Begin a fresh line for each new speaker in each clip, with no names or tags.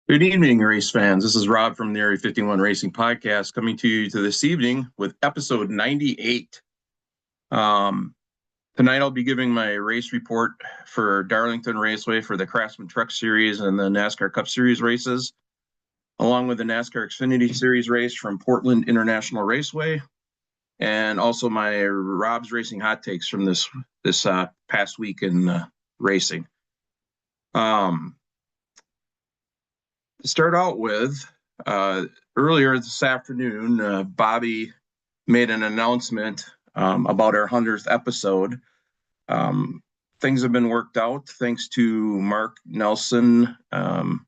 Good evening, race fans. This is Rob from the Area 51 Racing Podcast coming to you this evening with episode 98. Um, Tonight I'll be giving my race report for Darlington Raceway for the Craftsman Truck Series and the NASCAR Cup Series races, along with the NASCAR Xfinity Series race from Portland International Raceway, and also my Rob's Racing hot takes from this past week in racing. To start out with, earlier this afternoon, Bobby made an announcement about our 100th episode. Things have been worked out thanks to Mark Nelson and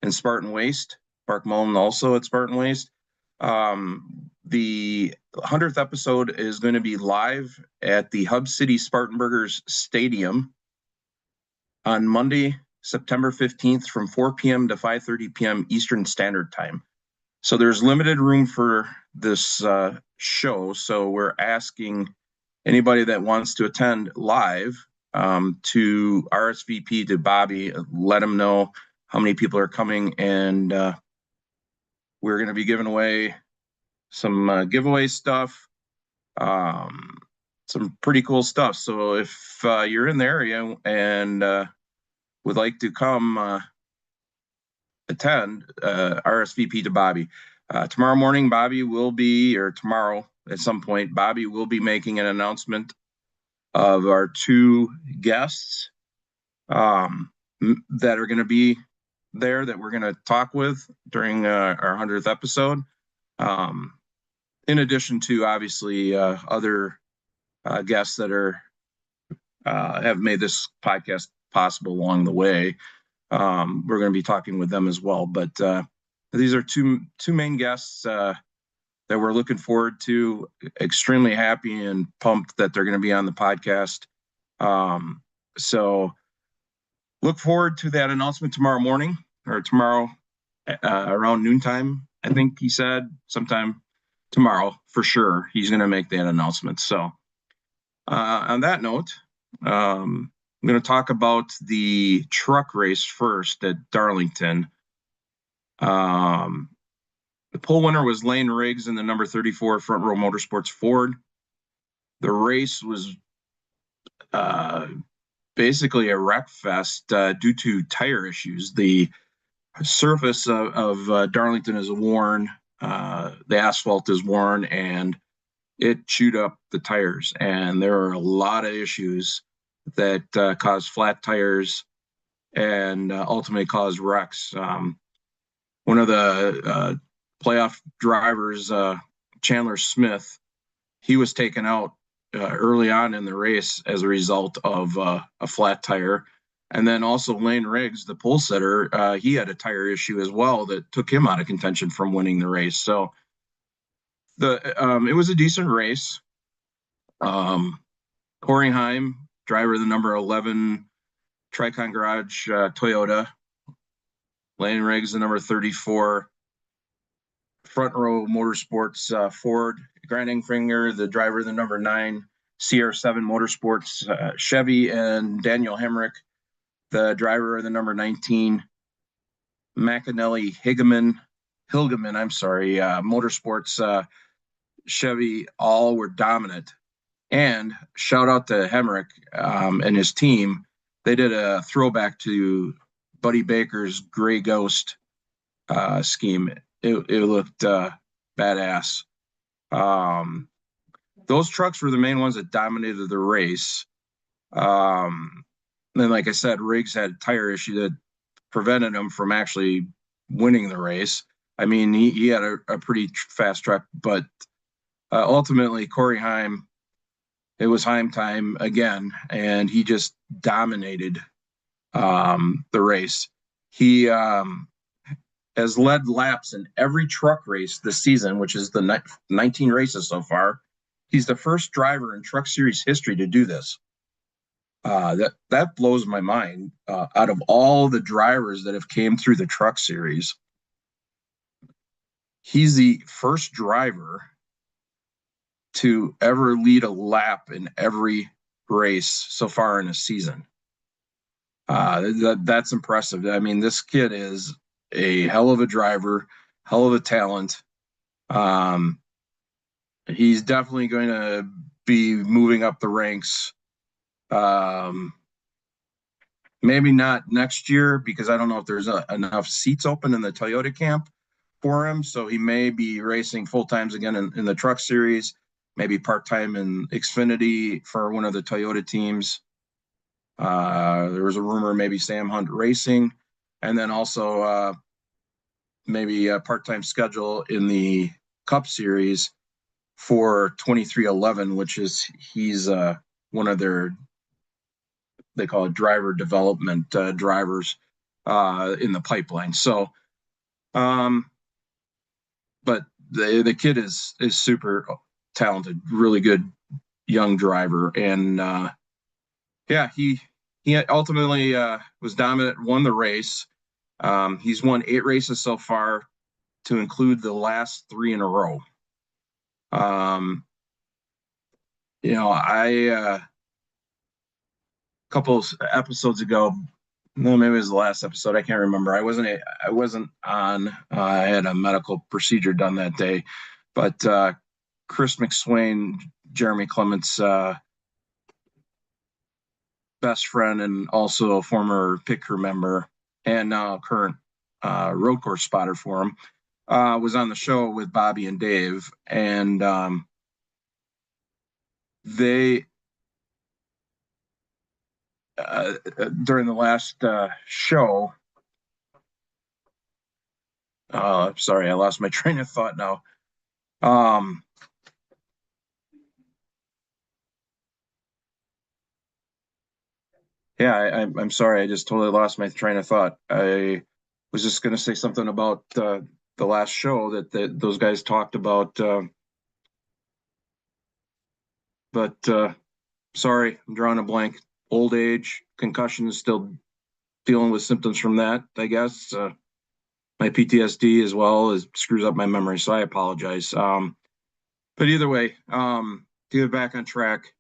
Spartan Waste, Mark Mullen also at Spartan Waste. The 100th episode is going to be live at the Hub City Spartanburgers Stadium on Monday, September 15th from 4 p.m. to 5:30 p.m. Eastern Standard Time. So there's limited room for this show. So we're asking anybody that wants to attend live to RSVP to Bobby, let him know how many people are coming, and we're going to be giving away some giveaway stuff, some pretty cool stuff. So if you're in the area and would like to come attend, RSVP to Bobby. Tomorrow morning, tomorrow at some point, Bobby will be making an announcement of our two guests that are going to be there that we're going to talk with during our 100th episode. In addition to obviously other guests that have made this podcast possible along the way. We're going to be talking with them as well, but these are two main guests that we're looking forward to. Extremely happy and pumped that they're going to be on the podcast. So look forward to that announcement tomorrow morning, or tomorrow around noontime. I think he said sometime tomorrow for sure he's going to make that announcement. So on that note, I'm going to talk about the truck race first at Darlington. The pole winner was Lane Riggs in the number 34 Front Row Motorsports Ford. The race was basically a wreck fest due to tire issues. The surface of Darlington is worn, the asphalt is worn, and it chewed up the tires. And there are a lot of issues that caused flat tires and ultimately caused wrecks. One of the playoff drivers, Chandler Smith, he was taken out early on in the race as a result of a flat tire. And then also Lane Riggs, the pole sitter, he had a tire issue as well that took him out of contention from winning the race. So it was a decent race. Corey Heim, driver of the number 11 Tricon Garage Toyota. Lane Riggs, the number 34 Front Row Motorsports Ford. Grant Engfinger, the driver of the number 9 CR7 Motorsports Chevy, and Daniel Hemrick, the driver of the number 19 McAnally Hilgeman, Motorsports Chevy. All were dominant. And shout out to Hemrick and his team. They did a throwback to Buddy Baker's Gray Ghost scheme. It looked badass. Those trucks were the main ones that dominated the race. Then, like I said, Riggs had a tire issue that prevented him from actually winning the race. I mean, he had a pretty fast truck, but ultimately Corey Heim, it was Heim time again, and he just dominated the race. He has led laps in every truck race this season, which is the 19 races so far. He's the first driver in Truck Series history to do this. That blows my mind. Out of all the drivers that have came through the Truck Series, he's the first driver to ever lead a lap in every race so far in a season. That's impressive. I mean, this kid is a hell of a driver, hell of a talent. He's definitely going to be moving up the ranks. Maybe not next year because I don't know if there's enough seats open in the Toyota camp for him. So he may be racing full times again in the truck series, maybe part time in Xfinity for one of the Toyota teams. There was a rumor maybe Sam Hunt Racing, and then also maybe a part time schedule in the Cup Series for 23XI, which is he's one of their, they call it driver development drivers in the pipeline. So, but the kid is super talented, really good young driver, and yeah, he ultimately was dominant, won the race. He's won 8 races so far, to include the last 3 in a row. I a couple of episodes ago, no, maybe it was the last episode. I can't remember. I wasn't on. I had a medical procedure done that day, but Chris McSwain, Jeremy Clements' best friend and also a former pit crew member and now current road course spotter for him, was on the show with Bobby and Dave, and they during the last show. Sorry, I lost my train of thought now. Yeah, I'm sorry. I just totally lost my train of thought. I was just going to say something about the last show that those guys talked about. But sorry, I'm drawing a blank. Old age, concussion, is still dealing with symptoms from that, I guess. My PTSD as well screws up my memory, so I apologize. But either way, to get back on track,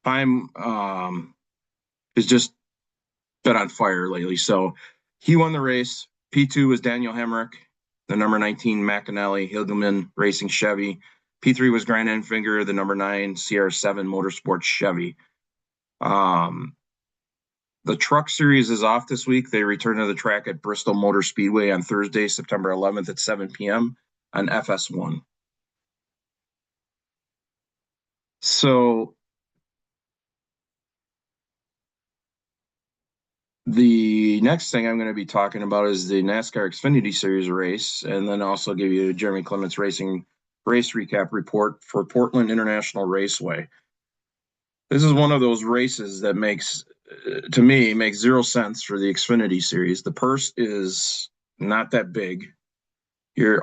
I'm has just been on fire lately. So he won the race. P2 was Daniel Hemrick, the number 19 McAnally Hilgeman Racing Chevy. P3 was Grant Enfinger, the number 9 CR7 Motorsports Chevy. The truck series is off this week. They return to the track at Bristol Motor Speedway on Thursday, September 11th at 7 p.m. on FS1. So the next thing I'm going to be talking about is the NASCAR Xfinity Series race, and then also give you Jeremy Clements Racing race recap report for Portland International Raceway. This is one of those races that makes zero sense for the Xfinity Series. The purse is not that big.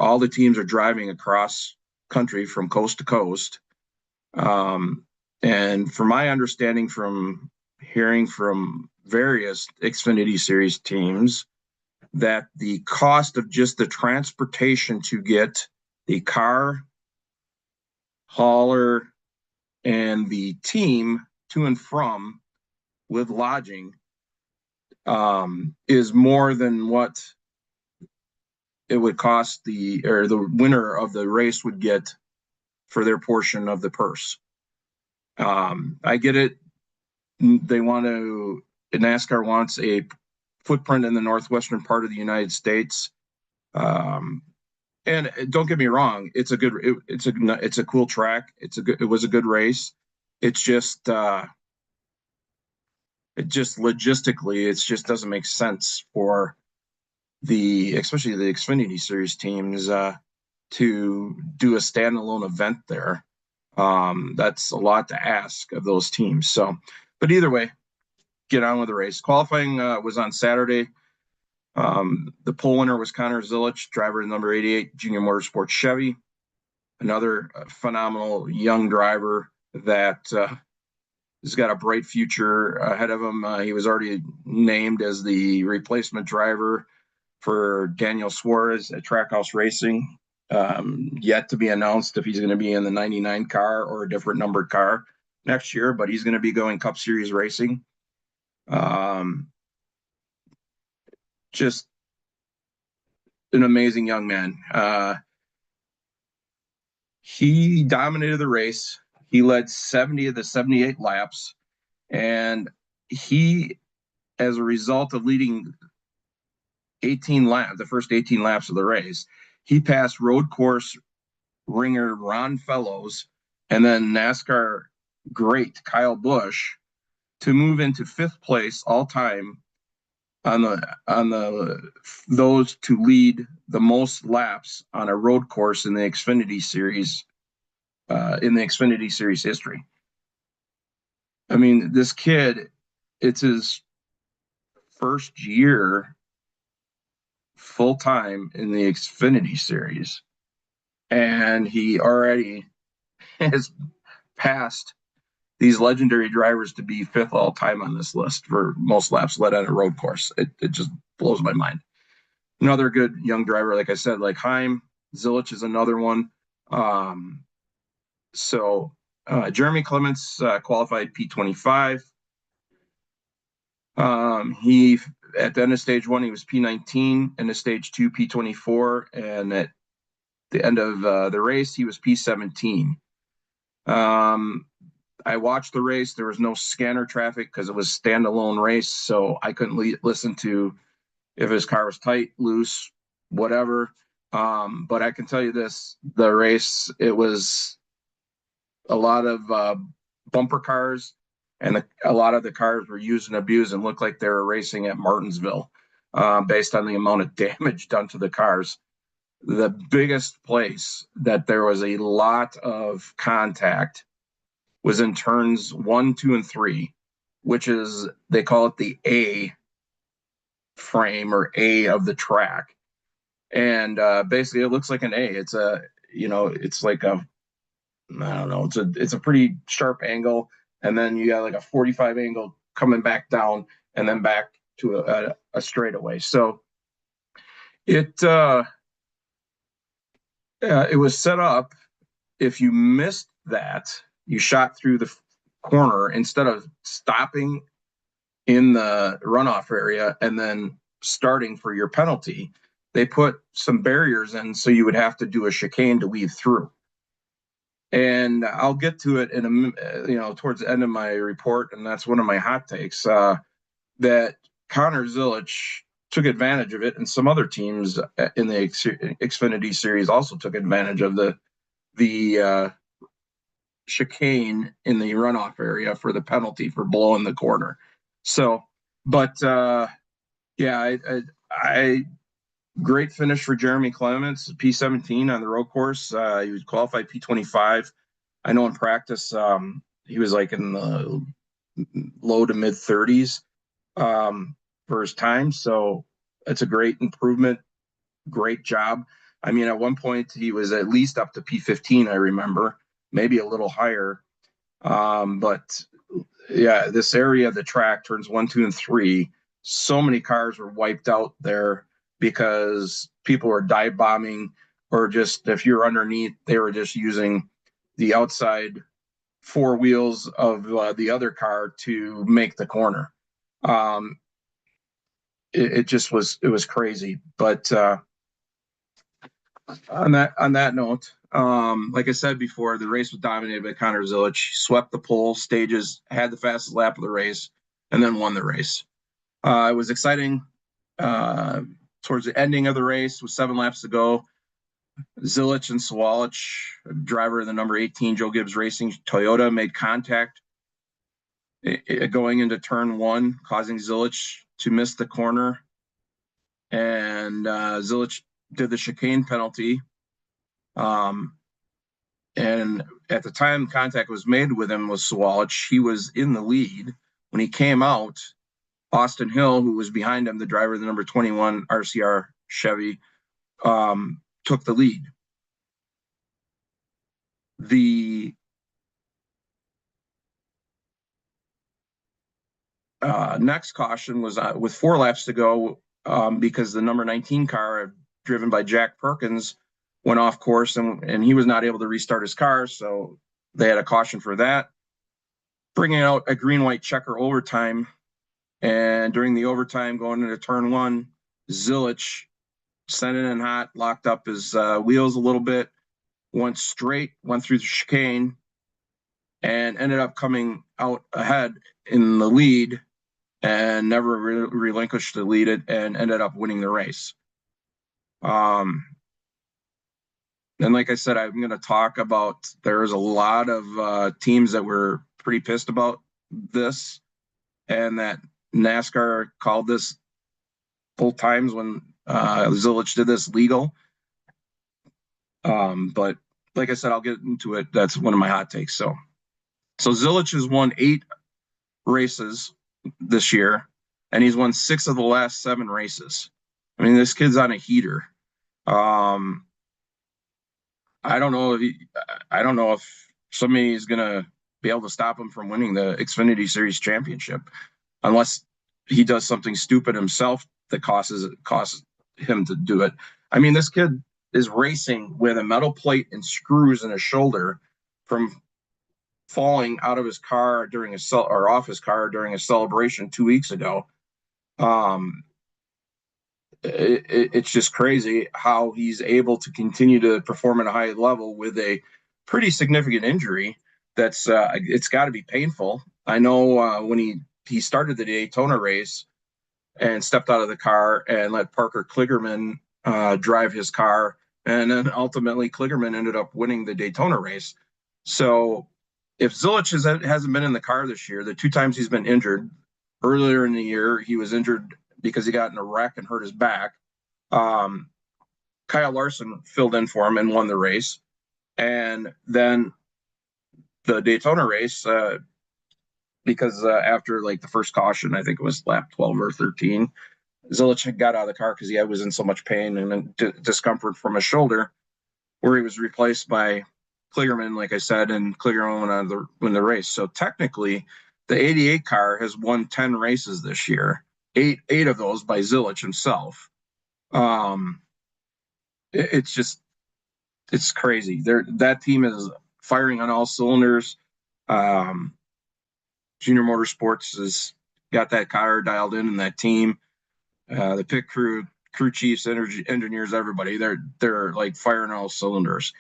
All the teams are driving across country from coast to coast. And from my understanding from hearing from various Xfinity Series teams, that the cost of just the transportation to get the car, hauler, and the team to and from with lodging is more than what it would cost the winner of the race would get for their portion of the purse. I get it. NASCAR wants a footprint in the northwestern part of the United States. And don't get me wrong, it's a cool track. It was a good race. It's just logistically, it just doesn't make sense for especially the Xfinity Series teams to do a standalone event there. That's a lot to ask of those teams. So, but either way, get on with the race. Qualifying was on Saturday. The pole winner was Connor Zilich, driver of number 88 Junior Motorsports Chevy. Another phenomenal young driver that has got a bright future ahead of him. He was already named as the replacement driver for Daniel Suarez at Trackhouse Racing. Yet to be announced if he's going to be in the 99 car or a different numbered car next year, but he's going to be going Cup Series racing. Just an amazing young man. He dominated the race. He led 70 of the 78 laps. And he, as a result of leading 18 laps, the first 18 laps of the race, he passed road course ringer Ron Fellows and then NASCAR great Kyle Busch to move into fifth place all time on the those to lead the most laps on a road course in the Xfinity Series history. I mean, this kid, it's his first year full time in the Xfinity Series, and he already has passed these legendary drivers to be fifth all time on this list for most laps led on a road course. It just blows my mind. Another good young driver, like I said, like Heim, Zilich is another one. Jeremy Clements qualified P25. He at the end of stage one, he was P19, and at stage two, P24, and at the end of the race, he was P17. I watched the race. There was no scanner traffic because it was a standalone race, so I couldn't listen to if his car was tight, loose, whatever. But I can tell you this, the race, it was a lot of bumper cars, and a lot of the cars were used and abused and looked like they were racing at Martinsville based on the amount of damage done to the cars. The biggest place that there was a lot of contact was in turns 1, 2, and 3, which is, they call it the A frame or A of the track. And basically it looks like an A. It's it's like a, I don't know, it's a pretty sharp angle. And then you got like a 45 angle coming back down and then back to a straightaway. So it was set up, if you missed that, you shot through the corner, instead of stopping in the runoff area and then starting for your penalty, they put some barriers in so you would have to do a chicane to weave through. And I'll get to it in towards the end of my report, and that's one of my hot takes, that Connor Zilich took advantage of it, and some other teams in the Xfinity Series also took advantage of the chicane in the runoff area for the penalty for blowing the corner. So, but yeah, I great finish for Jeremy Clements, P17 on the road course. He was qualified P25. I know in practice he was like in the low to mid 30s for his time. So it's a great improvement. Great job. I mean, at one point he was at least up to P15, I remember, maybe a little higher. But yeah, this area of the track, turns 1, 2, and 3, so many cars were wiped out there because people were dive bombing, or just, if you're underneath, they were just using the outside four wheels of the other car to make the corner. It was crazy. But on that note, like I said before, the race was dominated by Connor Zilich. Swept the pole stages, had the fastest lap of the race, and then won the race. It was exciting towards the ending of the race with 7 laps to go. Zilich and Sawalich, driver of the number 18 Joe Gibbs Racing Toyota, made contact going into turn 1, causing Zilich to miss the corner. And Zilich did the chicane penalty. And at the time contact was made with him was Sawalich. He was in the lead. When he came out, Austin Hill, who was behind him, the driver of the number 21 RCR Chevy, took the lead. The next caution was with 4 laps to go, because the number 19 car, driven by Jack Perkins, went off course, and he was not able to restart his car, so they had a caution for that, bringing out a green-white checker overtime. And during the overtime, going into turn 1, Zilich sending in hot, locked up his wheels a little bit, went through the chicane, and ended up coming out ahead in the lead and never relinquished the lead and ended up winning the race. And like I said, I'm going to talk about, there's a lot of teams that were pretty pissed about this, and that NASCAR called this both times when Zilich did this legal. But like I said, I'll get into it. That's one of my hot takes. So Zilich has won 8 races this year, and he's won 6 of the last 7 races. I mean, this kid's on a heater. I don't know if somebody is gonna be able to stop him from winning the Xfinity Series championship, unless he does something stupid himself that causes him to do it. I mean, this kid is racing with a metal plate and screws in his shoulder from falling out of his car during off his car during a celebration 2 weeks ago. It's just crazy how he's able to continue to perform at a high level with a pretty significant injury. That's it's got to be painful. I know when he started the Daytona race and stepped out of the car and let Parker Kligerman drive his car, and then ultimately Kligerman ended up winning the Daytona race. So if Zilich hasn't been in the car this year, the 2 times he's been injured, earlier in the year he was injured because he got in a wreck and hurt his back. Kyle Larson filled in for him and won the race. And then the Daytona race, because after like the first caution, I think it was lap 12 or 13, Zilich got out of the car because he was in so much pain and discomfort from his shoulder, where he was replaced by Kligerman, like I said, and Kligerman went on to win the race. So technically, the 88 car has won 10 races this year, eight of those by Zilich himself. It's crazy. That team is firing on all cylinders. Junior Motorsports has got that car dialed in that team. The pit crew chiefs, engineers, everybody, they're like firing on all cylinders.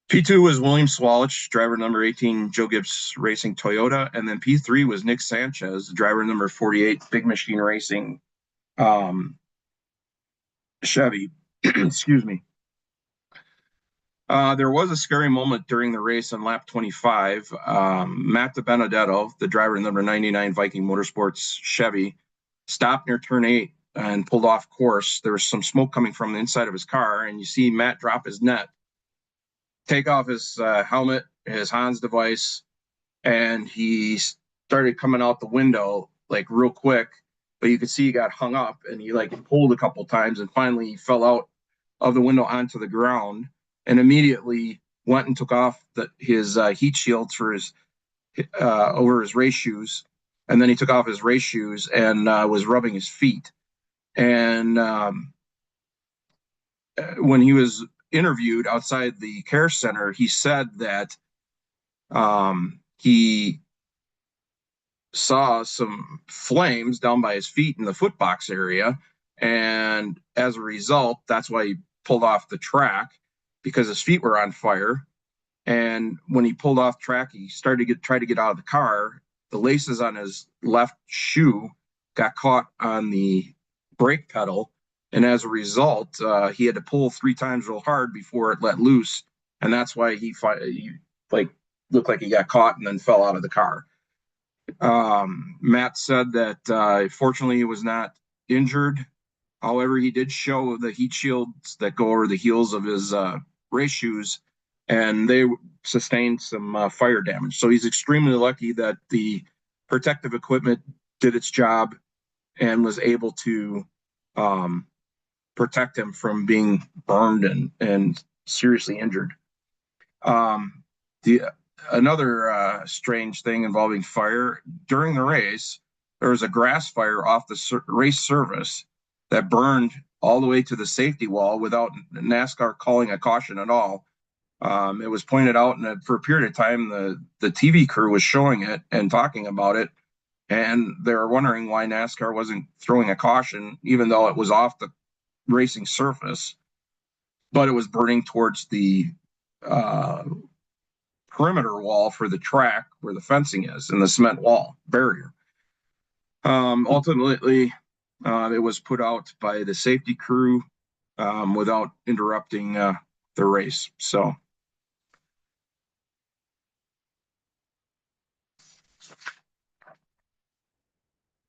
P2 was William Swalich, driver number 18, Joe Gibbs Racing Toyota. And then P3 was Nick Sanchez, driver number 48, Big Machine Racing Chevy. Excuse me. There was a scary moment during the race on lap 25. Matt DiBenedetto, the driver number 99 Viking Motorsports Chevy, stopped near turn 8 and pulled off course. There was some smoke coming from the inside of his car, and you see Matt drop his net, take off his helmet, his Hans device, and he started coming out the window like real quick, but you could see he got hung up, and he like pulled a couple times, and finally he fell out of the window onto the ground, and immediately went and took off his heat shields for his over his race shoes, and then he took off his race shoes and was rubbing his feet. And when he was interviewed outside the care center, he said that he saw some flames down by his feet in the foot box area, and as a result, that's why he pulled off the track, because his feet were on fire. And when he pulled off track, he started to try to get out of the car. The laces on his left shoe got caught on the brake pedal, and as a result, he had to pull 3 times real hard before it let loose, and that's why he like looked like he got caught and then fell out of the car. Matt said that fortunately he was not injured. However, he did show the heat shields that go over the heels of his race shoes, and they sustained some fire damage. So he's extremely lucky that the protective equipment did its job and was able to protect him from being burned and seriously injured. Another strange thing involving fire, during the race, there was a grass fire off the race service that burned all the way to the safety wall without NASCAR calling a caution at all. It was pointed out, and for a period of time, the TV crew was showing it and talking about it, and they were wondering why NASCAR wasn't throwing a caution, even though it was off the racing surface, but it was burning towards the perimeter wall for the track where the fencing is and the cement wall barrier. Ultimately, it was put out by the safety crew without interrupting the race. So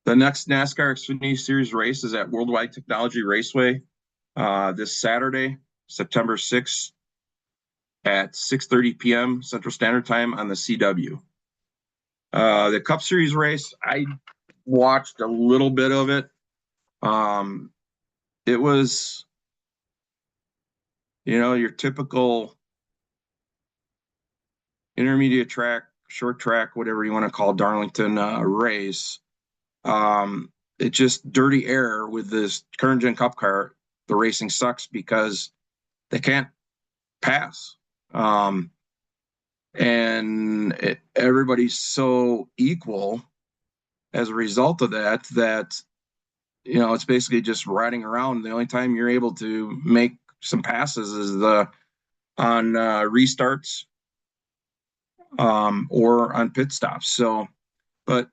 the next NASCAR Xfinity Series race is at Worldwide Technology Raceway this Saturday, September 6th at 6:30 p.m. Central Standard Time on the CW. The Cup Series race, I watched a little bit of it. It was, your typical intermediate track, short track, whatever you want to call Darlington race. It just dirty air with this current gen Cup car. The racing sucks because they can't pass. And everybody's so equal as a result of that, it's basically just riding around. The only time you're able to make some passes is on restarts or on pit stops. So, but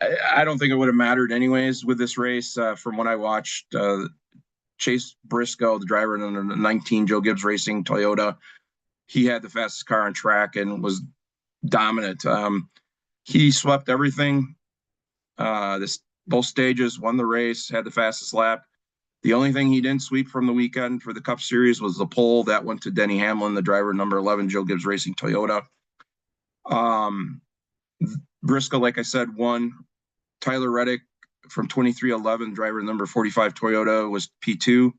I don't think it would have mattered anyways with this race. From what I watched, Chase Briscoe, the driver in the 19 Joe Gibbs Racing Toyota, he had the fastest car on track and was dominant. He swept everything. Both stages, won the race, had the fastest lap. The only thing he didn't sweep from the weekend for the Cup Series was the pole. That went to Denny Hamlin, the driver number 11 Joe Gibbs Racing Toyota. Briscoe, like I said, won. Tyler Reddick from 2311, driver number 45 Toyota, was P2.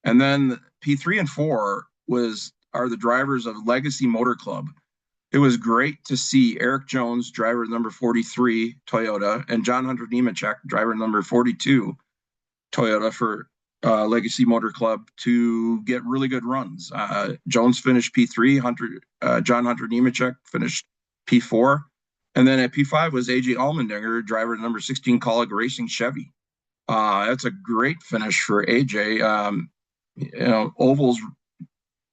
And then P3 and 4 are the drivers of Legacy Motor Club. It was great to see Eric Jones, driver number 43 Toyota, and John Hunter Nemechek, driver number 42 Toyota for Legacy Motor Club, to get really good runs. Jones finished P3, John Hunter Nemechek finished P4. And then at P5 was AJ Allmendinger, driver number 16 Kaulig Racing Chevy. That's a great finish for AJ. Ovals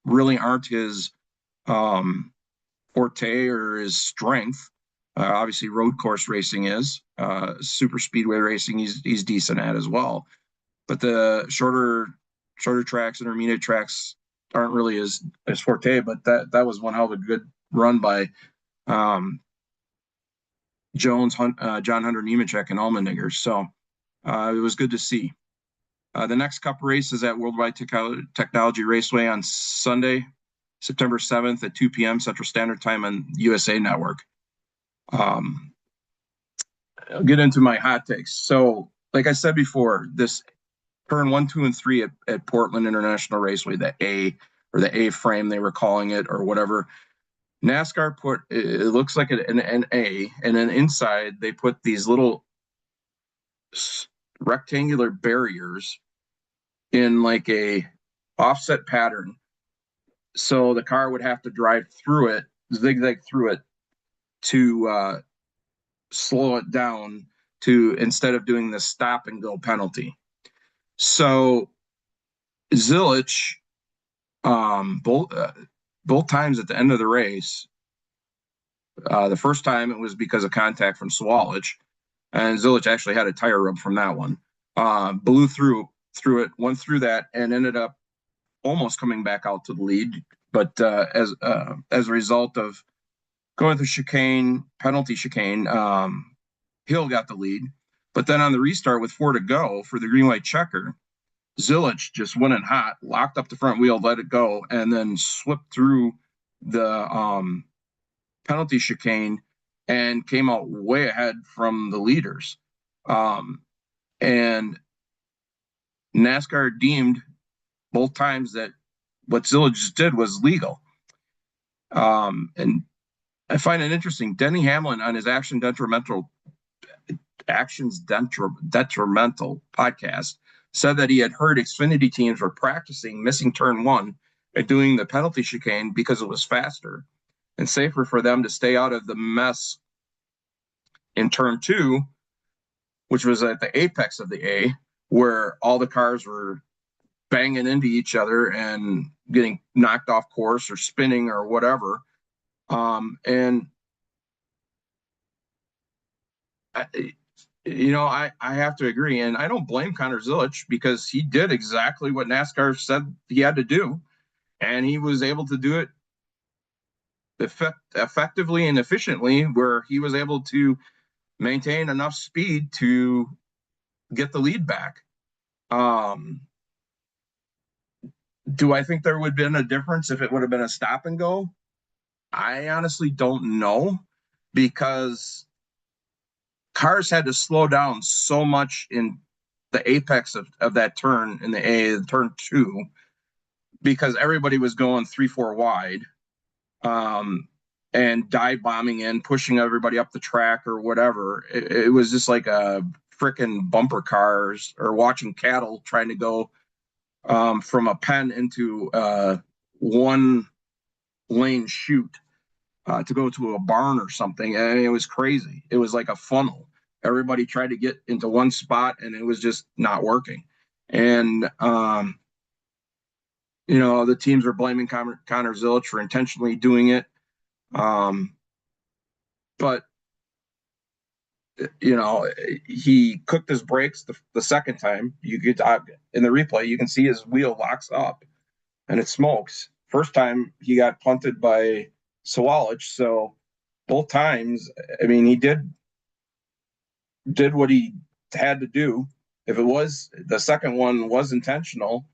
really aren't his forte or his strength. Obviously, road course racing is. Super speedway racing, he's decent at as well. But the shorter tracks, intermediate tracks aren't really his forte. But that was one hell of a good run by Jones, John Hunter Nemechek, and Allmendinger. So it was good to see. The next Cup race is at Worldwide Technology Raceway on Sunday, September 7th at 2 p.m. Central Standard Time on USA Network. I'll get into my hot takes. So, like I said before, this turn 1, 2, and 3 at Portland International Raceway, the A or the A frame they were calling it, or whatever. NASCAR put, it looks like an A, and then inside they put these little rectangular barriers in like a offset pattern. So the car would have to drive through it, zigzag through it, to slow it down, to instead of doing the stop and go penalty. So Zilich, both times at the end of the race, the first time it was because of contact from Swalich, and Zilich actually had a tire rub from that one. Blew through it, went through that, and ended up almost coming back out to the lead. But as a result of going through penalty chicane, Hill got the lead. But then on the restart with 4 to go for the green light checker, Zilich just went in hot, locked up the front wheel, let it go, and then slipped through the penalty chicane and came out way ahead from the leaders. And NASCAR deemed both times that what Zilich did was legal. And I find it interesting. Denny Hamlin on his Actions Detrimental podcast said that he had heard Xfinity teams were practicing missing turn 1 and doing the penalty chicane because it was faster and safer for them to stay out of the mess in turn 2, which was at the apex of the A, where all the cars were banging into each other and getting knocked off course or spinning or whatever. And I, I have to agree, and I don't blame Connor Zilisch because he did exactly what NASCAR said he had to do, and he was able to do it effectively and efficiently, where he was able to maintain enough speed to get the lead back. Do I think there would have been a difference if it would have been a stop and go? I honestly don't know, because cars had to slow down so much in the apex of that turn in the turn 2, because everybody was going 3-4 wide, and dive bombing in, pushing everybody up the track or whatever. It was just like a freaking bumper cars, or watching cattle trying to go from a pen into one lane chute to go to a barn or something. And it was crazy. It was like a funnel. Everybody tried to get into one spot, and it was just not working. And the teams were blaming Connor Zilisch for intentionally doing it. But he cooked his brakes the second time. You could in the replay, you can see his wheel locks up and it smokes. First time he got punted by Sawalich, so both times, I mean, he did what he had to do. If it was the second one was intentional,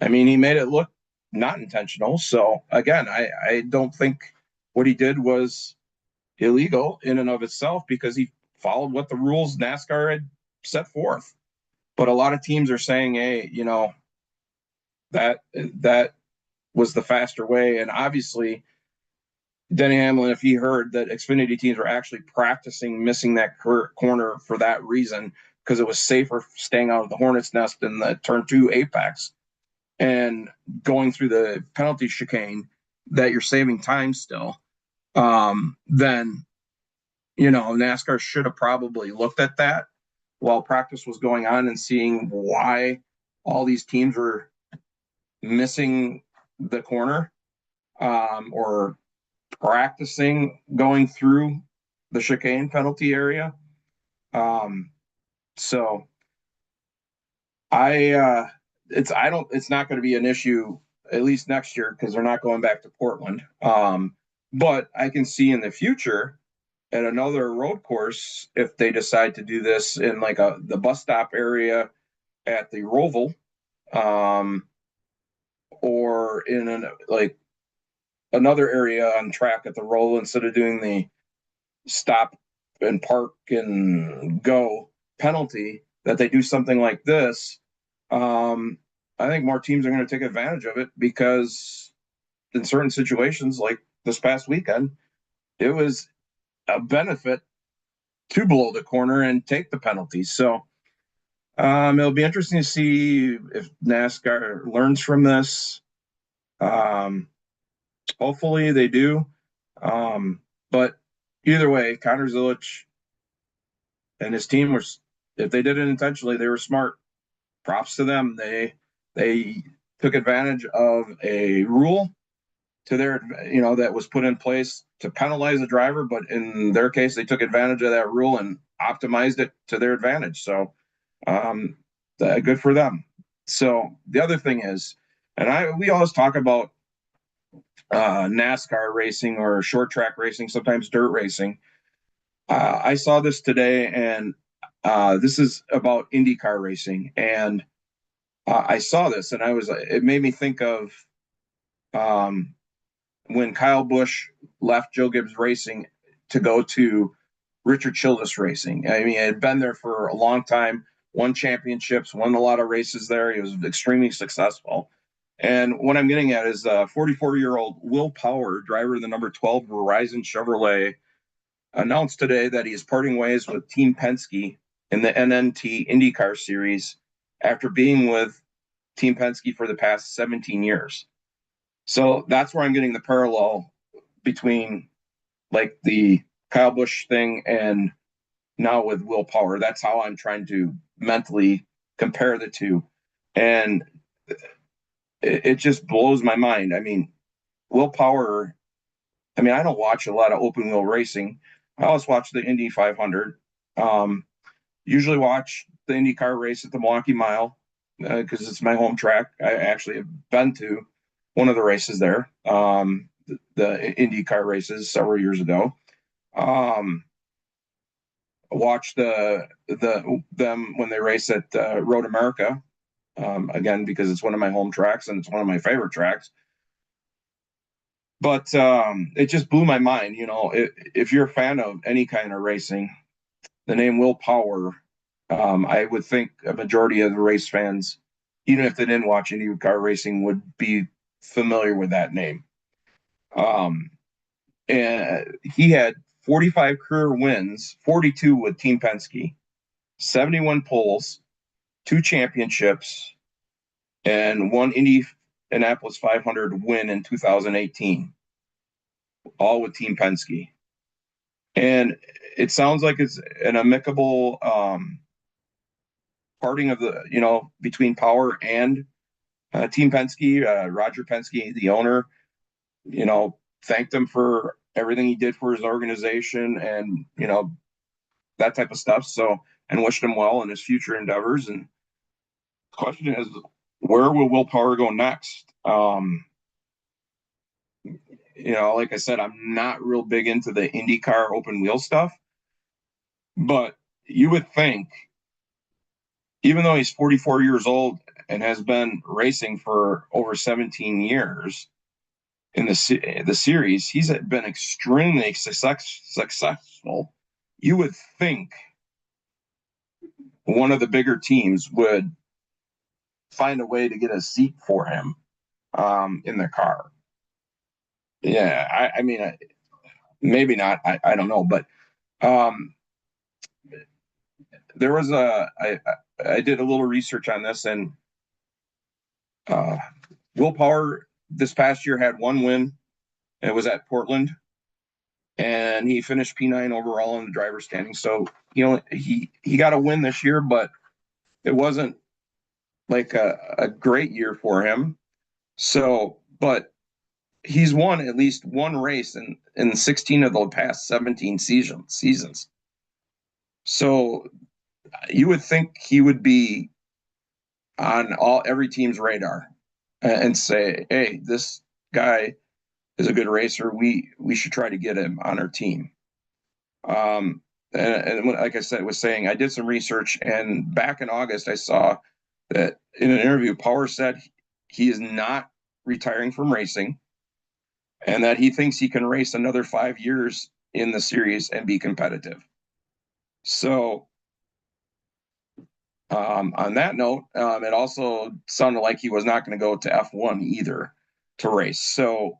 I mean, he made it look not intentional. So again, I don't think what he did was illegal in and of itself, because he followed what the rules NASCAR had set forth. But a lot of teams are saying, hey, that was the faster way. And obviously, Denny Hamlin, if he heard that Xfinity teams were actually practicing missing that corner for that reason, because it was safer staying out of the hornet's nest in the turn 2 apex and going through the penalty chicane, that you're saving time still, then NASCAR should have probably looked at that while practice was going on and seeing why all these teams were missing the corner, or practicing going through the chicane penalty area. So it's not going to be an issue, at least next year, because they're not going back to Portland. But I can see in the future at another road course, if they decide to do this in like the bus stop area at the Roval, or in like another area on track at the Roval, instead of doing the stop and park and go penalty, that they do something like this. I think more teams are going to take advantage of it, because in certain situations, like this past weekend, it was a benefit to blow the corner and take the penalties. So it'll be interesting to see if NASCAR learns from this. Hopefully they do. But either way, Connor Zilisch and his team were, if they did it intentionally, they were smart. Props to them. They took advantage of a rule to their, that was put in place to penalize the driver, but in their case, they took advantage of that rule and optimized it to their advantage. So, good for them. So the other thing is, and we always talk about NASCAR racing or short track racing, sometimes dirt racing. I saw this today, and this is about IndyCar racing, and I saw this, and it made me think of when Kyle Busch left Joe Gibbs Racing to go to Richard Childress Racing. I mean, he had been there for a long time, won championships, won a lot of races there. He was extremely successful. And what I'm getting at is 44-year-old Will Power, driver of the number 12 Verizon Chevrolet, announced today that he is parting ways with Team Penske in the NNT IndyCar Series after being with Team Penske for the past 17 years. So that's where I'm getting the parallel between like the Kyle Busch thing and now with Will Power. That's how I'm trying to mentally compare the two. And it just blows my mind. I mean, Will Power. I mean, I don't watch a lot of open wheel racing. I always watch the Indy 500. Um, Usually watch the IndyCar race at the Milwaukee Mile because it's my home track. I actually have been to one of the races there, the IndyCar races several years ago. Um, watch them when they race at Road America again because it's one of my home tracks and it's one of my favorite tracks. But it just blew my mind. You know, if you're a fan of any kind of racing, the name Will Power, I would think a majority of the race fans, even if they didn't watch any car racing, would be familiar with that name. And he had 45 career wins, 42 with Team Penske, 71 poles, 2 championships, and one Indianapolis 500 win in 2018, all with Team Penske. And it sounds like it's an amicable parting of the, between Power and Team Penske. Roger Penske, the owner, thanked him for everything he did for his organization and, that type of stuff. So, and wished him well in his future endeavors. And the question is, where will Will Power go next? Like I said, I'm not real big into the IndyCar open wheel stuff, but you would think, even though he's 44 years old and has been racing for over 17 years in the series, he's been extremely successful. You would think one of the bigger teams would find a way to get a seat for him in the car. Yeah, I mean, maybe not. I don't know, but there was I did a little research on this, and Will Power this past year had one win. It was at Portland, and he finished P9 overall in the driver's standing. So he got a win this year, but it wasn't like a great year for him. So, but he's won at least one race in 16 of the past 17 seasons. So you would think he would be on every team's radar and say, hey, this guy is a good racer. We should try to get him on our team. And like I said, was saying, I did some research, and back in August, I saw that in an interview, Power said he is not retiring from racing, and that he thinks he can race another 5 years in the series and be competitive. So, on that note, it also sounded like he was not going to go to F1 either to race. So,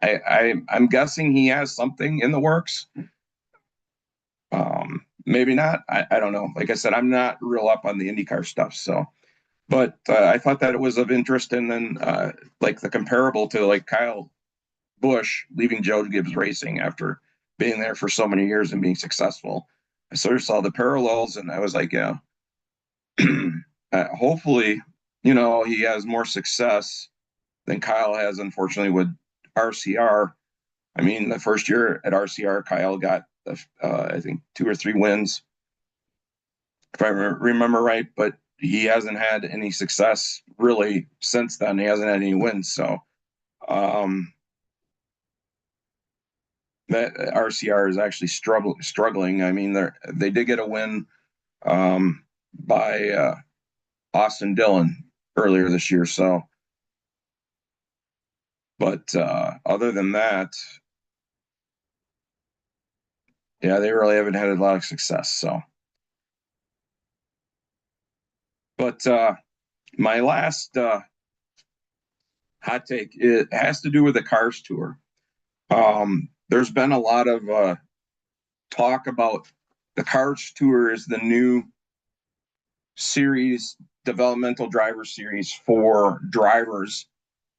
I'm guessing he has something in the works. Maybe not. I don't know. Like I said, I'm not real up on the IndyCar stuff. So, but I thought that it was of interest. And then like the comparable to like Kyle Busch leaving Joe Gibbs Racing after being there for so many years and being successful. I sort of saw the parallels, and I was like, yeah, hopefully, he has more success than Kyle has, unfortunately, with RCR. I mean, the first year at RCR, Kyle got, I think, 2 or 3 wins, if I remember right, but he hasn't had any success really since then. He hasn't had any wins. So that RCR is actually struggling. I mean, they did get a win by Austin Dillon earlier this year. So, but other than that, yeah, they really haven't had a lot of success. So, but my last hot take, it has to do with the Cars Tour. There's been a lot of talk about the Cars Tour is the new series, developmental driver series for drivers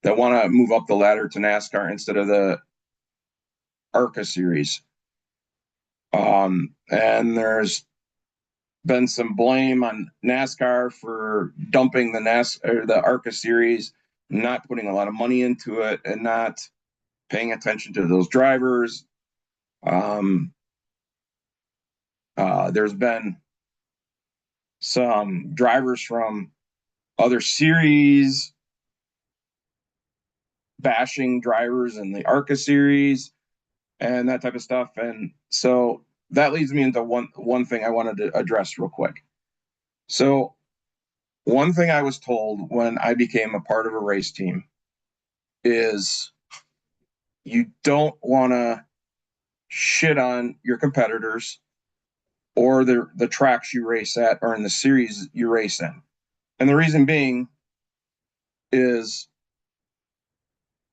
that want to move up the ladder to NASCAR instead of the ARCA series. And there's been some blame on NASCAR for dumping the ARCA series, not putting a lot of money into it, and not paying attention to those drivers. There's been some drivers from other series bashing drivers in the ARCA series and that type of stuff. And so that leads me into one thing I wanted to address real quick. So one thing I was told when I became a part of a race team is you don't want to shit on your competitors or the tracks you race at or in the series you race in. And the reason being is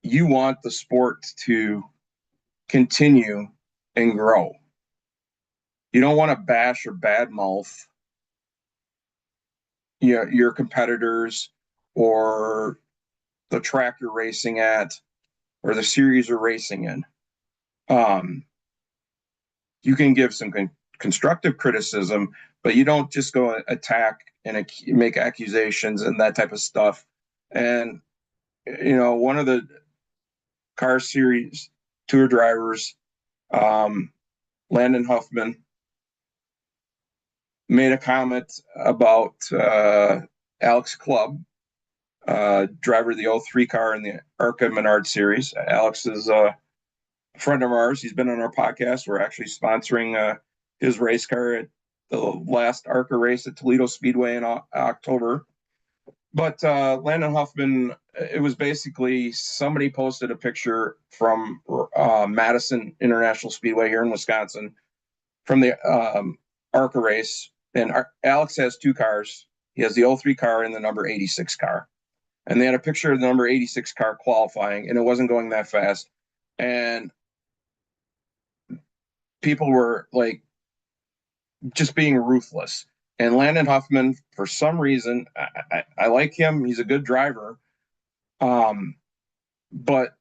you want the sport to continue and grow. You don't want to bash or badmouth your competitors or the track you're racing at or the series you're racing in. You can give some constructive criticism, but you don't just go attack and make accusations and that type of stuff. And, one of the car series tour drivers, Landon Huffman, made a comment about Alex Clubb, driver of the 03 car in the ARCA Menard series. Alex is a friend of ours. He's been on our podcast. We're actually sponsoring his race car at the last ARCA race at Toledo Speedway in October. But Landon Huffman, it was basically somebody posted a picture from Madison International Speedway here in Wisconsin from the ARCA race. And Alex has two cars. He has the 03 car and the number 86 car. And they had a picture of the number 86 car qualifying, and it wasn't going that fast. And people were like just being ruthless. And Landon Huffman, for some reason, I like him. He's a good driver. But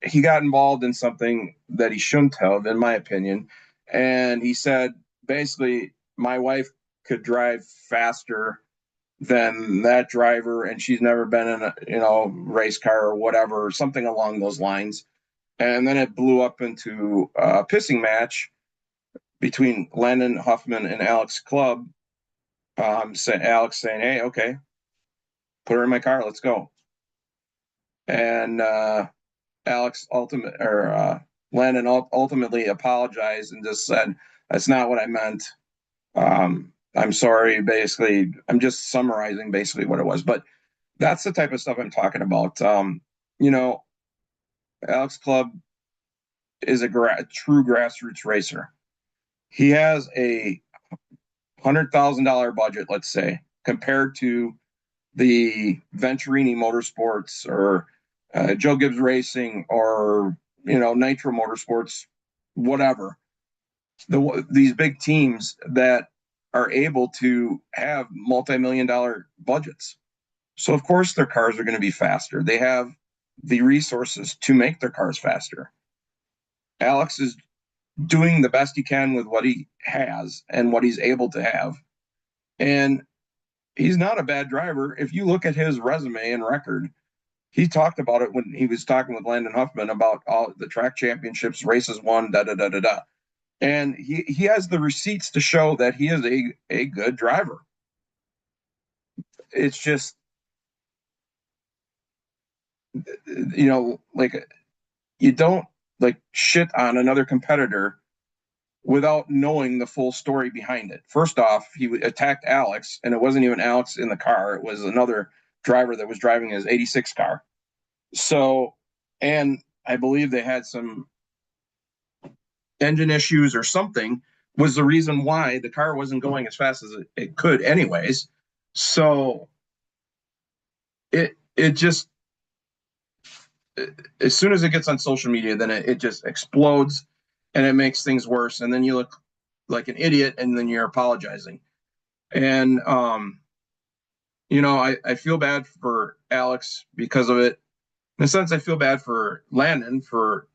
he got involved in something that he shouldn't have, in my opinion. And he said, basically, my wife could drive faster than that driver, and she's never been in a race car or whatever, something along those lines. And then it blew up into a pissing match between Landon Huffman and Alex Clubb. Alex saying, "Hey, okay, put her in my car, let's go." And Landon ultimately apologized and just said, "That's not what I meant. I'm sorry." Basically, I'm just summarizing basically what it was, but that's the type of stuff I'm talking about. Alex Clubb is a true grassroots racer. He has a $100,000 budget, let's say, compared to the Venturini Motorsports or Joe Gibbs Racing or Nitro Motorsports, whatever. These big teams that are able to have multi-million-dollar budgets. So of course their cars are going to be faster. They have the resources to make their cars faster. Alex is doing the best he can with what he has and what he's able to have. And he's not a bad driver. If you look at his resume and record, he talked about it when he was talking with Landon Huffman about all the track championships, races won, da-da-da-da-da. And he has the receipts to show that he is a good driver. It's just, like you don't like shit on another competitor without knowing the full story behind it. First off, he attacked Alex, and it wasn't even Alex in the car. It was another driver that was driving his 86 car. So, and I believe they had some engine issues or something was the reason why the car wasn't going as fast as it could anyways. So it just, as soon as it gets on social media, then it just explodes and it makes things worse. And then you look like an idiot and then you're apologizing. And, I feel bad for Alex because of it. In a sense, I feel bad for Landon for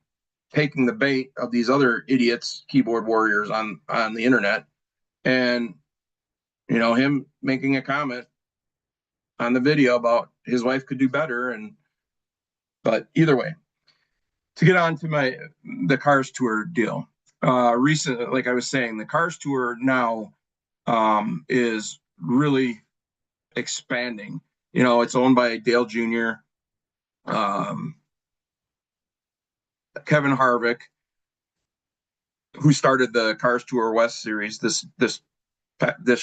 taking the bait of these other idiots, keyboard warriors on the internet, and him making a comment on the video about his wife could do better. But either way, to get on to the Cars Tour deal. Recent, like I was saying, the Cars Tour now is really expanding. It's owned by Dale Jr., Kevin Harvick, who started the Cars Tour West Series this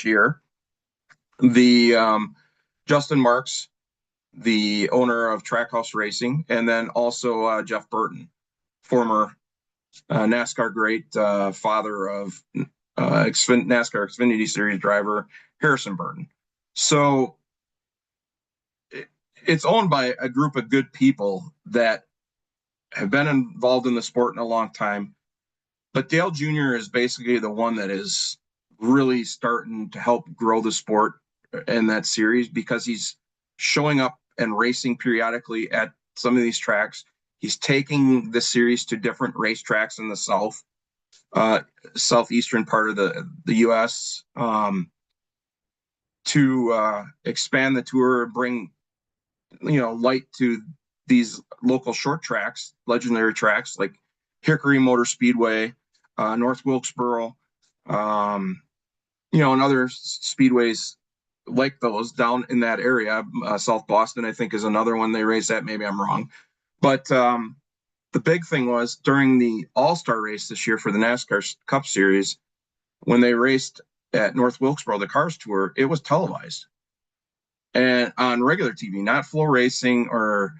year. The Justin Marks, the owner of Trackhouse Racing, and then also Jeff Burton, former NASCAR great, father of NASCAR Xfinity Series driver Harrison Burton. So it's owned by a group of good people that have been involved in the sport in a long time. But Dale Jr. is basically the one that is really starting to help grow the sport in that series, because he's showing up and racing periodically at some of these tracks. He's taking the series to different racetracks in the southeastern part of the U.S. To expand the tour and bring light to these local short tracks, legendary tracks like Hickory Motor Speedway, North Wilkesboro, and other speedways like those down in that area. South Boston, I think, is another one they race at. Maybe I'm wrong. But the big thing was during the All-Star race this year for the NASCAR Cup Series, when they raced at North Wilkesboro, the Cars Tour, it was televised and on regular TV, not Flow Racing or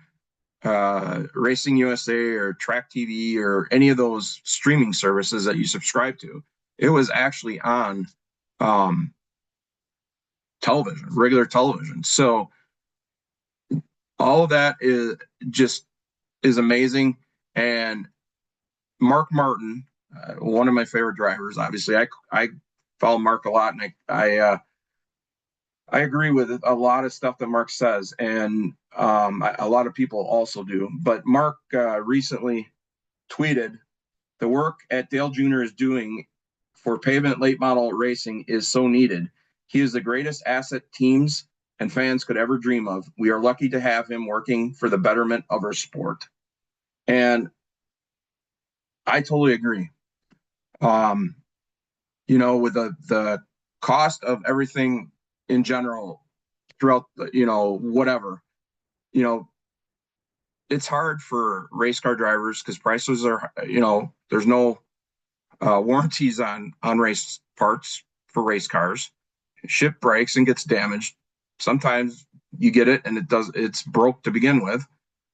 Racing USA or Track TV or any of those streaming services that you subscribe to. It was actually on television, regular television. So all of that is amazing. And Mark Martin, one of my favorite drivers, obviously. I follow Mark a lot, and I agree with a lot of stuff that Mark says, and a lot of people also do. But Mark recently tweeted, "The work at Dale Jr. is doing for pavement late model racing is so needed. He is the greatest asset teams and fans could ever dream of. We are lucky to have him working for the betterment of our sport." And I totally agree. With the cost of everything in general throughout, whatever, it's hard for race car drivers because prices are, there's no warranties on race parts for race cars. Ship breaks and gets damaged. Sometimes you get it and it's broke to begin with,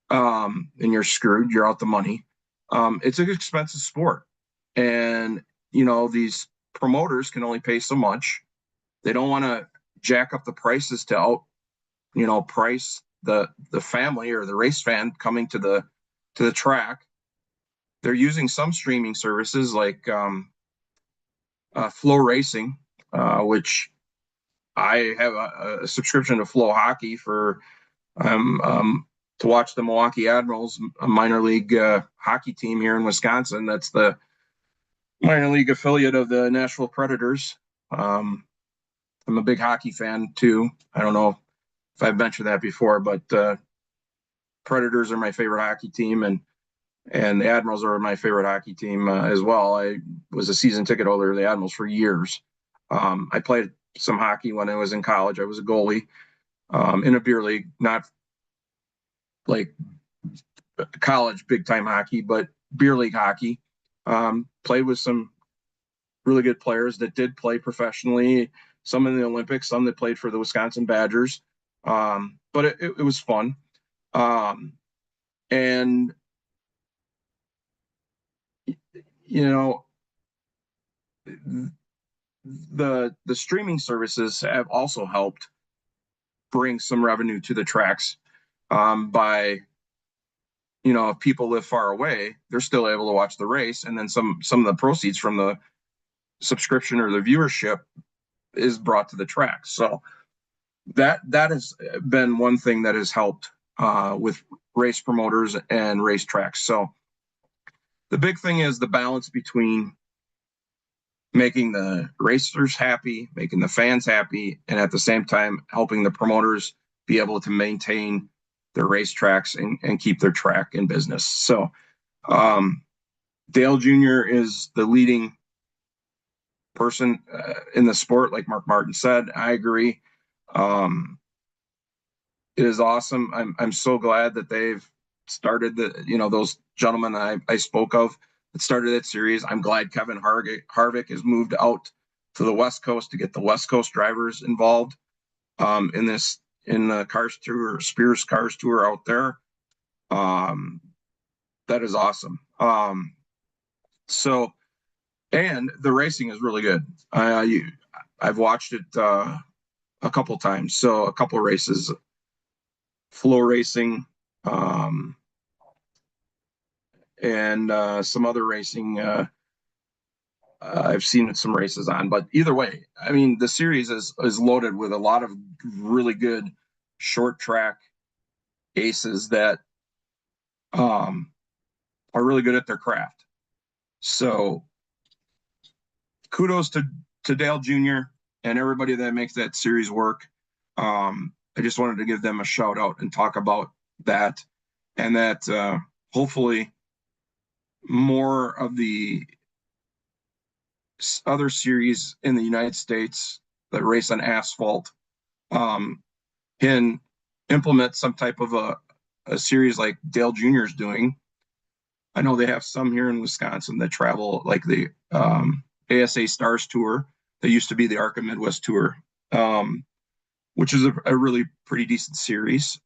and you're screwed. You're out the money. It's an expensive sport, and these promoters can only pay so much. They don't want to jack up the prices to price the family or the race fan coming to the track. They're using some streaming services like Flow Racing, which I have a subscription to Flow Hockey for to watch the Milwaukee Admirals, a minor league hockey team here in Wisconsin. That's the minor league affiliate of the Nashville Predators. I'm a big hockey fan too. I don't know if I've mentioned that before, but Predators are my favorite hockey team, and the Admirals are my favorite hockey team as well. I was a season ticket holder of the Admirals for years. I played some hockey when I was in college. I was a goalie in a beer league, not like college big time hockey, but beer league hockey. Played with some really good players that did play professionally, some in the Olympics, some that played for the Wisconsin Badgers. But it was fun. And the streaming services have also helped bring some revenue to the tracks by if people live far away, they're still able to watch the race, and then some of the proceeds from the subscription or the viewership is brought to the track. So that has been one thing that has helped with race promoters and race tracks. So the big thing is the balance between making the racers happy, making the fans happy, and at the same time helping the promoters be able to maintain their racetracks and keep their track in business. So Dale Jr. is the leading person in the sport, like Mark Martin said. I agree. It is awesome. I'm so glad that they've started those gentlemen I spoke of that started that series. I'm glad Kevin Harvick has moved out to the West Coast to get the West Coast drivers involved in the Cars Tour, Spears Cars Tour out there. That is awesome. So, and the racing is really good. I've watched it a couple times. So a couple races, Flow Racing, and some other racing. I've seen some races on, but either way, I mean, the series is loaded with a lot of really good short track aces that are really good at their craft. So kudos to Dale Jr. and everybody that makes that series work. I just wanted to give them a shout out and talk about that, and that hopefully more of the other series in the United States that race on asphalt can implement some type of a series like Dale Jr. is doing. I know they have some here in Wisconsin that travel, like the ASA Stars Tour. That used to be the ARCA Midwest Tour, which is a really pretty decent series.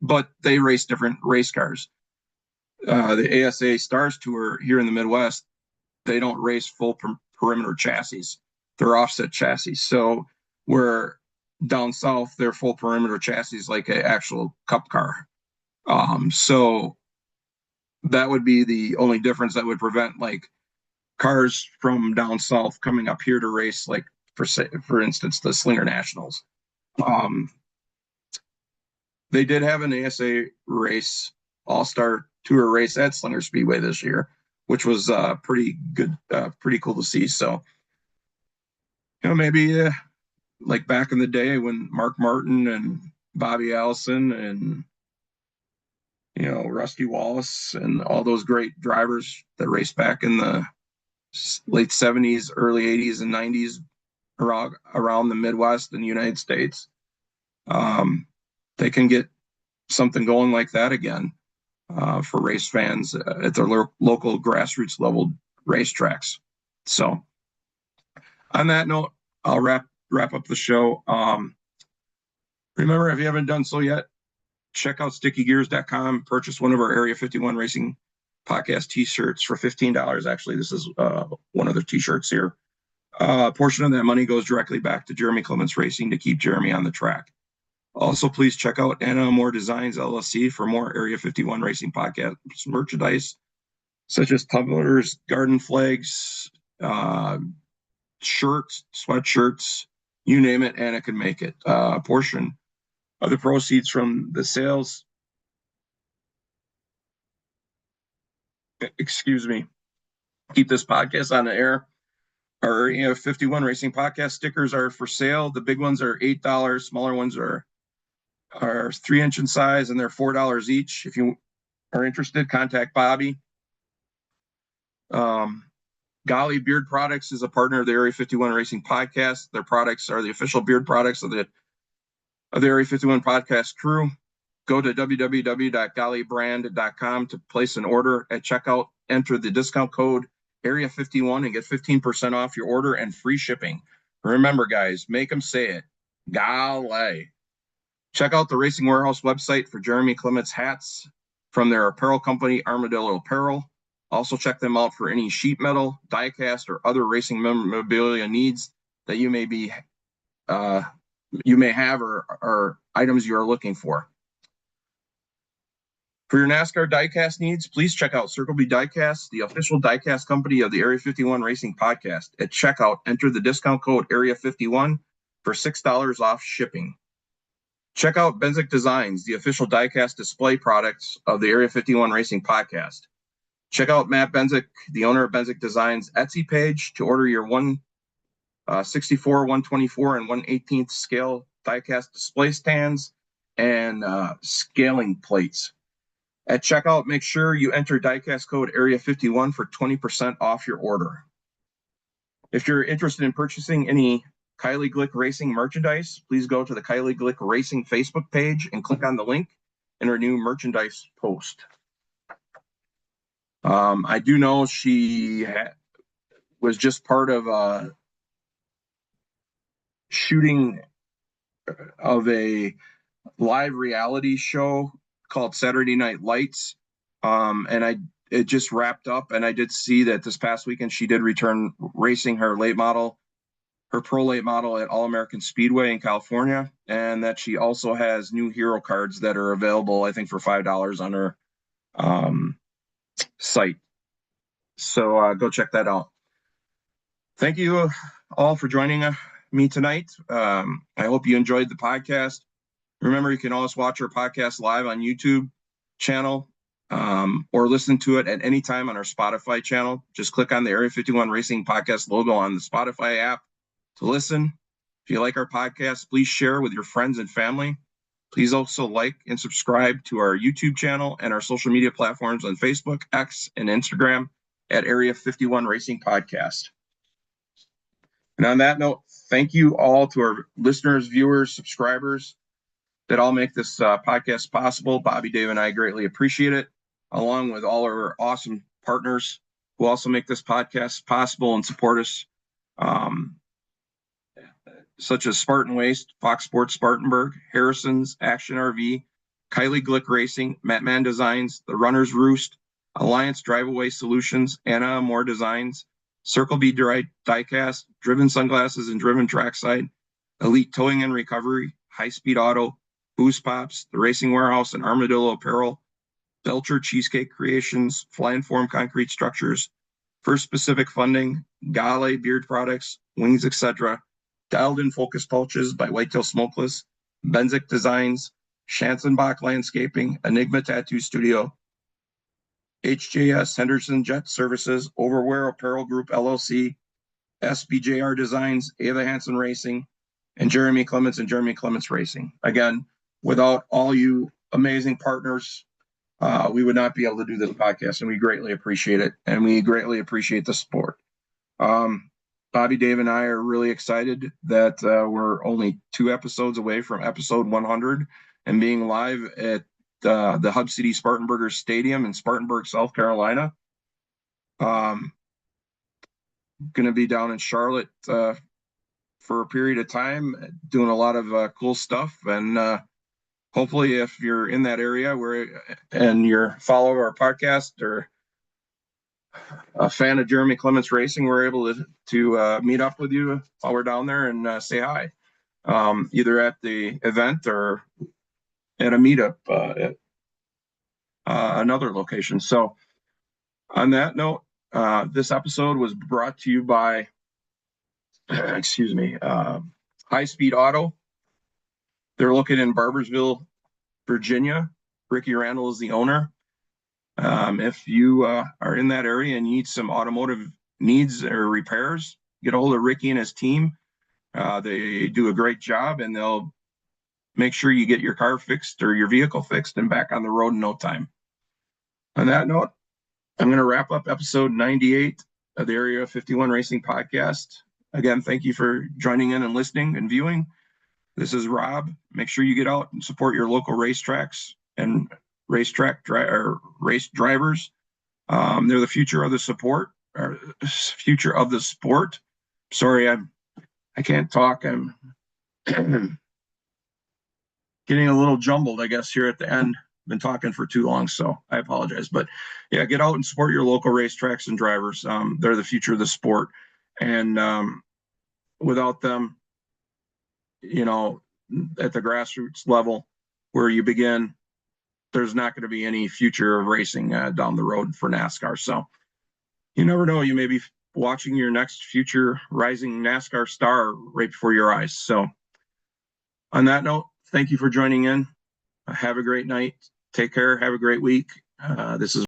But they race different race cars. The ASA Stars Tour here in the Midwest, they don't race full perimeter chassis. They're offset chassis. So where down south, they're full perimeter chassis like an actual cup car. So that would be the only difference that would prevent like cars from down south coming up here to race, like for instance, the Slinger Nationals. They did have an ASA race, All-Star Tour race at Slinger Speedway this year, which was pretty good, pretty cool to see. So, maybe like back in the day when Mark Martin and Bobby Allison and Rusty Wallace and all those great drivers that raced back in the late 70s, early 80s, and 90s around the Midwest and the United States, they can get something going like that again for race fans at their local grassroots level racetracks. So on that note, I'll wrap up the show. Remember, if you haven't done so yet, check out stickygears.com, purchase one of our Area 51 Racing Podcast t-shirts for $15. Actually, this is one of the t-shirts here. A portion of that money goes directly back to Jeremy Clements Racing to keep Jeremy on the track. Also, please check out Anna Moore Designs LLC for more Area 51 Racing Podcast merchandise, such as tumblers, garden flags, shirts, sweatshirts, you name it, Anna can make it. A portion of the proceeds from the sales, keep this podcast on the air. Our 51 Racing Podcast stickers are for sale. The big ones are $8. Smaller ones are 3-inch in size, and they're $4 each. If you are interested, contact Bobby. Golly Beard Products is a partner of the Area 51 Racing Podcast. Their products are the official beard products of the Area 51 Podcast crew. Go to www.gollybrand.com to place an order at checkout. Enter the discount code Area 51 and get 15% off your order and free shipping. Remember, guys, make them say it. Golly. Check out the Racing Warehouse website for Jeremy Clements hats from their apparel company, Armadillo Apparel. Also check them out for any sheet metal, diecast, or other racing memorabilia needs that you may have or items you are looking for. For your NASCAR diecast needs, please check out Circle B Diecast, the official diecast company of the Area 51 Racing Podcast. At checkout, enter the discount code Area 51 for $6 off shipping. Check out Benzik Designs, the official diecast display products of the Area 51 Racing Podcast. Check out Matt Benzik, the owner of Benzik Designs Etsy page to order your 164, 124, and 1/18 scale die-cast display stands and scaling plates. At checkout, make sure you enter diecast code Area 51 for 20% off your order. If you're interested in purchasing any Kylie Glick Racing merchandise, please go to the Kylie Glick Racing Facebook page and click on the link in her new merchandise post. I do know she was just part of a shooting of a live reality show called Saturday Night Lights. And it just wrapped up, and I did see that this past weekend she did return racing her pro late model at All American Speedway in California, and that she also has new hero cards that are available, I think, for $5 on her site. So go check that out. Thank you all for joining me tonight. I hope you enjoyed the podcast. Remember, you can always watch our podcast live on YouTube channel or listen to it at any time on our Spotify channel. Just click on the Area 51 Racing Podcast logo on the Spotify app to listen. If you like our podcast, please share with your friends and family. Please also like and subscribe to our YouTube channel and our social media platforms on Facebook, X, and Instagram at Area 51 Racing Podcast. And on that note, thank you all to our listeners, viewers, subscribers that all make this podcast possible. Bobby, Dave, and I greatly appreciate it, along with all our awesome partners who also make this podcast possible and support us, such as Spartan Waste, Fox Sports Spartanburg, Harrison's, Action RV, Kylie Glick Racing, Mattman Designs, The Runner's Roost, Alliance Drive-Away Solutions, Anna Moore Designs, Circle B Diecast, Driven Sunglasses and Driven Trackside, Elite Towing and Recovery, High Speed Auto, Boost Pops, The Racing Warehouse and Armadillo Apparel, Belcher Cheesecake Creations, Fly Form Concrete Structures, First Pacific Funding, Gale Beard Products, Wings, etc., Dialed In Focus Pouches by Whitetail Smokeless, Benzik Designs, Schanzenbach Landscaping, Enigma Tattoo Studio, HJS Henderson Jet Services, Overwear Apparel Group LLC, SBJR Designs, Ava Hansen Racing, and Jeremy Clements and Jeremy Clements Racing. Again, without all you amazing partners, we would not be able to do this podcast, and we greatly appreciate it, and we greatly appreciate the support. Bobby, Dave, and I are really excited that we're only 2 episodes away from episode 100 and being live at the Hub City Spartanburger Stadium in Spartanburg, South Carolina. Going to be down in Charlotte for a period of time, doing a lot of cool stuff. And hopefully, if you're in that area and you're a follower of our podcast or a fan of Jeremy Clements Racing, we're able to meet up with you while we're down there and say hi, either at the event or at a meetup at another location. So on that note, this episode was brought to you by, High Speed Auto. They're located in Barbersville, Virginia. Ricky Randall is the owner. If you are in that area and need some automotive needs or repairs, get a hold of Ricky and his team. They do a great job, and they'll make sure you get your car fixed or your vehicle fixed and back on the road in no time. On that note, I'm going to wrap up episode 98 of the Area 51 Racing Podcast. Again, thank you for joining in and listening and viewing. This is Rob. Make sure you get out and support your local racetracks and race drivers. They're the future of the sport. Sorry, I can't talk. I'm getting a little jumbled, I guess, here at the end. Been talking for too long, so I apologize. But yeah, get out and support your local racetracks and drivers. They're the future of the sport, and without them, at the grassroots level where you begin, there's not going to be any future of racing down the road for NASCAR. So you never know, you may be watching your next future rising NASCAR star right before your eyes. So on that note, thank you for joining in. Have a great night. Take care. Have a great week. This is